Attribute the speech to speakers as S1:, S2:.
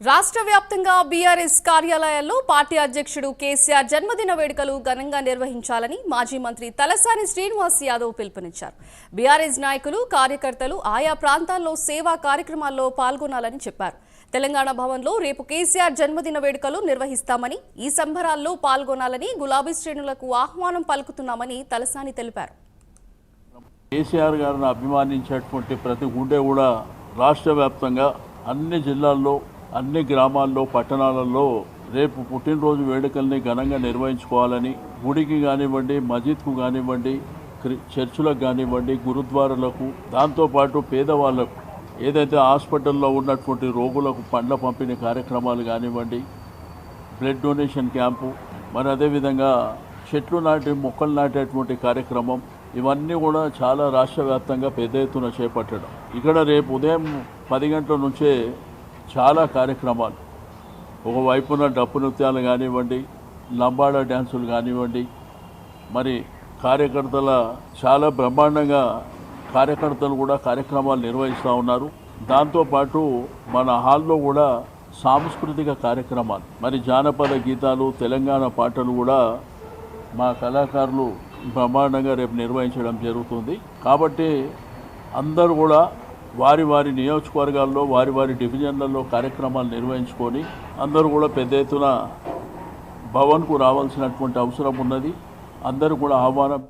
S1: రాష్ట్ర వ్యాప్తంగా బీఆర్ఎస్ కార్యాలయాల్లో పార్టీ అధ్యక్షుడు కేసీఆర్ జన్మదిన వేడుకలు ఘనంగా నిర్వహించాలని మాజీ మంత్రి తలసాని శ్రీనివాస్ యాదవ్ పిలుపునిచ్చారు. బీఆర్ఎస్ నాయకులు, కార్యకర్తలు ఆయా ప్రాంతాల్లో సేవా కార్యక్రమాల్లో పాల్గొనాలని చెప్పారు. తెలంగాణ భవన్లో రేపు కేసీఆర్ జన్మదిన వేడుకలు నిర్వహిస్తామని, ఈ సంబరాల్లో పాల్గొనాలని గులాబీ శ్రేణులకు ఆహ్వానం పలుకుతున్నామని తలసాని తెలిపారు.
S2: కేసీఆర్ గారిని అభిమానించేటువంటి ప్రతి గుండె కూడా రాష్ట్ర వ్యాప్తంగా అన్ని జిల్లాల్లో, అన్ని గ్రామాల్లో, పట్టణాలలో రేపు పుట్టినరోజు వేడుకల్ని ఘనంగా నిర్వహించుకోవాలని, గుడికి కానివ్వండి, మసీద్కు కానివ్వండి, చర్చులకు కానివ్వండి, గురుద్వారాలకు, దాంతోపాటు పేదవాళ్లకు, ఏదైతే హాస్పిటల్లో ఉన్నటువంటి రోగులకు పండ్ల పంపిణీ కార్యక్రమాలు కానివ్వండి, బ్లడ్ డొనేషన్ క్యాంపు, మరి అదేవిధంగా చెట్లు నాటి మొక్కలు నాటేటువంటి కార్యక్రమం, ఇవన్నీ కూడా చాలా రాష్ట్ర వ్యాప్తంగా పెద్ద ఎత్తున చేపట్టడం. ఇక్కడ రేపు ఉదయం 10 గంటల నుంచే చాలా కార్యక్రమాలు, ఒకవైపున డప్పు నృత్యాలు కానివ్వండి, లంబాడా డ్యాన్సులు కానివ్వండి, మరి కార్యకర్తల చాలా బ్రహ్మాండంగా కార్యకర్తలు కూడా కార్యక్రమాలు నిర్వహిస్తూ ఉన్నారు. దాంతోపాటు మన హాల్లో కూడా సాంస్కృతిక కార్యక్రమాలు, మరి జానపద గీతాలు, తెలంగాణ పాటలు కూడా మా కళాకారులు బ్రహ్మాండంగా రేపు నిర్వహించడం జరుగుతుంది. కాబట్టి అందరూ కూడా వారి వారి నియోజకవర్గాల్లో, వారి వారి డివిజన్లలో కార్యక్రమాలు నిర్వహించుకొని అందరూ కూడా పెద్ద ఎత్తున భవన్కు రావాల్సినటువంటి అవసరం ఉన్నది. అందరూ కూడా ఆహ్వానం